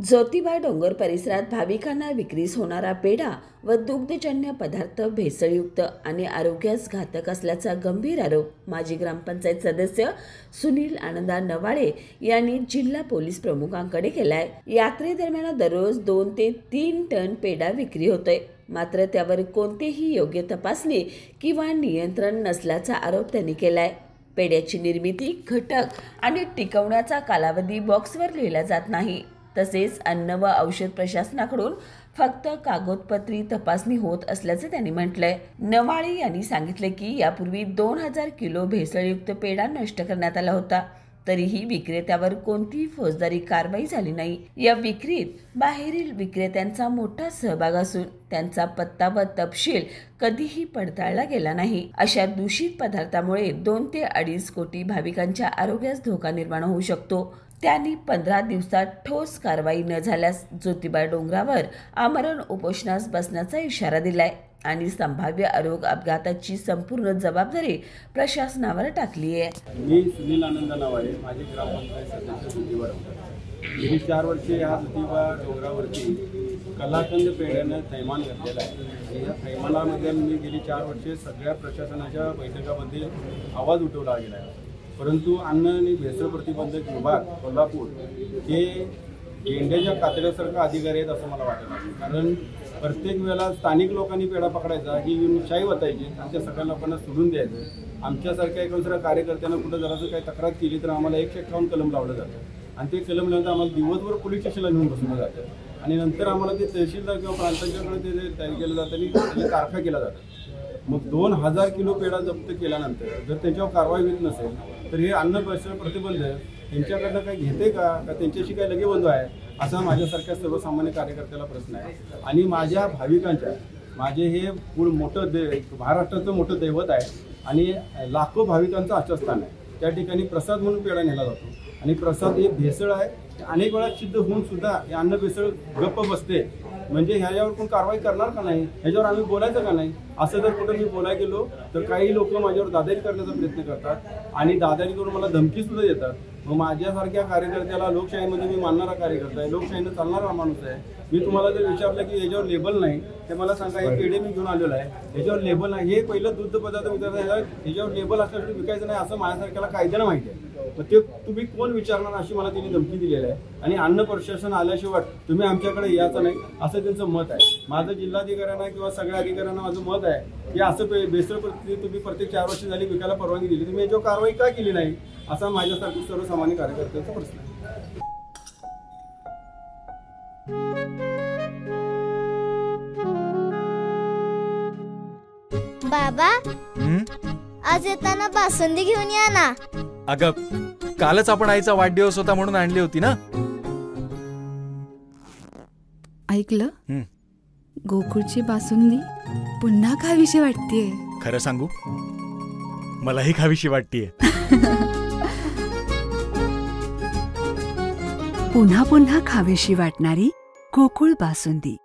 ज्योतिबा डोंगर परिसरात भाविकांना विक्रीस होणारा पेढा व दुग्धजन्य पदार्थ भेसळयुक्त आणि आरोग्यास घातक असल्याचा गंभीर आरोप माजी ग्रामपंचायत सदस्य सुनील आनंदा नवाळे यांनी जिल्हा पोलीस प्रमुखांकडे केलाय। यात्रेदरम्यान दररोज 2 ते 3 टन पेढा विक्री होतोय, मात्र त्यावर कोणतेही योग्य तपासणी किंवा नियंत्रण नसल्याचा आरोप त्यांनी केलाय। पेढ्याची निर्मिती, घटक आणि टिकवण्याचा कालावधी बॉक्सवर लिहिला जात नाही। तसेच अन्न व औषध प्रशासनाकडून फक्त कागदपत्री तपासणी होत असल्याचे त्यांनी म्हटलंय। नवाळे यांनी सांगितले की यापूर्वी 2000 किलो भेसळयुक्त पेढा नष्ट करण्यात आला होता, तरीही विक्रेत्यावर कोणतीही फौजदारी कारवाई झाली नाही। या विक्रीत बाहेरील विक्रेत्यांचा मोठा सहभाग असून त्यांचा पत्ता व तपशील कधीही पडताळला गेला नाही। अशा दूषित पदार्थामुळे 2 ते 2.5 कोटी भाविकांच्या आरोग्यास धोका निर्माण होऊ शकतो। त्यांनी 15 दिवसात ठोस कारवाई न झाल्यास ज्योतिबा डोंगरावर आमरण उपोषणास बसण्याचा इशारा दिलाय आणि संभाव्य आरोग्य अपघाताची संपूर्ण जबाबदारी प्रशासनावर टाकली आहे। मी सुनील आनंद नवाळे, माझे ग्रामपंचायत सदस्य ज्योतिबा डोंगर। गेली 4 वर्षे या ज्योतिबा डोंगरावरती कलाकंद पेढ्यानं थैमान घातलेला आहे। या थैमानामध्ये मी गेली 4 वर्षे सगळ्या प्रशासनाच्या बैठकामध्ये आवाज उठवला गेला आहे, परंतु अन्न आणि भेसळ प्रतिबंधक विभाग कोल्हापूर हे गेंड्याच्या कातड्यासारखा अधिकारी आहेत असं मला वाटत नाही। कारण प्रत्येक वेळेला स्थानिक लोकांनी पेढा पकडायचा, ही शाई वतायची, आमच्या सगळ्या लोकांना सोडून द्यायचं। आमच्यासारख्या एका कार्यकर्त्यांना कुठं जरासं काही तक्रार केली तर आम्हाला 151 कलम लावलं जातं आणि ते कलम लावल्यानंतर आम्हाला दिवसभर पोलीस स्टेशनला नेऊन बसवलं जातं आणि नंतर आम्हाला ते तहसीलदार किंवा प्रांतांच्याकडे ते तयार केलं जातं आणि त्याची तारखा केला जातं। मग 2000 किलो पेढा जप्त केल्यानंतर जर त्यांच्यावर कारवाई होत नसेल तर हे अन्न भेसळ प्रतिबंध त्यांच्याकडनं काही घेते का त्यांच्याशी काही लगेबंधू आहे असा माझ्यासारख्या सर्वसामान्य कार्यकर्त्याला प्रश्न आहे। आणि माझ्या भाविकांच्या, माझे हे मोठं महाराष्ट्राचं मोठं दैवत आहे आणि लाखो भाविकांचं आश्रयस्थान आहे। त्या ठिकाणी प्रसाद म्हणून पेढा नेला जातो आणि प्रसाद हे भेसळ आहे। अनेक वेळा सिद्ध होऊन सुद्धा हे अन्न भेसळ गप्प बसते, म्हणजे ह्याच्यावर कोण कारवाई करणार का नाही, ह्याच्यावर आम्ही बोलायचं का नाही। असं जर कुठं मी बोलायला गेलो तर काही लोक माझ्यावर दादागिरी करण्याचा प्रयत्न करतात आणि दादागिरी करून मला धमकी सुद्धा देतात। मग माझ्यासारख्या कार्यकर्त्याला, लोकशाहीमध्ये मी मानणारा कार्यकर्ता आहे, लोकशाहीनं चालणारा माणूस आहे, मी तुम्हाला जर विचारलं की याच्यावर लेबल नाही तर मला सांगा हे पेढे मी घेऊन आलेलो आहे, ह्याच्यावर लेबल नाही, हे पहिलं दुग्ध पदार्थ विकायचं, ह्याच्यावर लेबल असल्यासाठी विकायचं नाही असं माझ्यासारख्याला कायद्यानं माहिती आहे। मग ते तुम्ही कोण विचारणार अशी मला तिने धमकी दिलेली आहे आणि अन्न प्रशासन आल्याशिवाय तुम्ही आमच्याकडे यायचं नाही असं त्यांचं मत आहे। माझं जिल्हाधिकाऱ्यांना किंवा सगळ्या अधिकाऱ्यांना माझं मत आहे की असं भेसळ तुम्ही प्रत्येक 4 वर्ष झाली विकायला परवानगी दिली, तुम्ही याच्यावर कारवाई का केली नाही असा माझ्यासारखी सर्वसामान्य कार्यकर्त्यांचा प्रश्न आहे। बाबा, आज येताना बासुंदी घेऊन या ना। अगं, कालच आपण आईचा वाढदिवस होता म्हणून आणली होती ना। ऐकलं, गोकुळची बासुंदी पुन्हा खावीशी वाटतेय। खरं सांगू, मलाही खावीशी वाटतेय। पुन्हा पुन्हा खावीशी वाटणारी गोकुळ बासुंदी।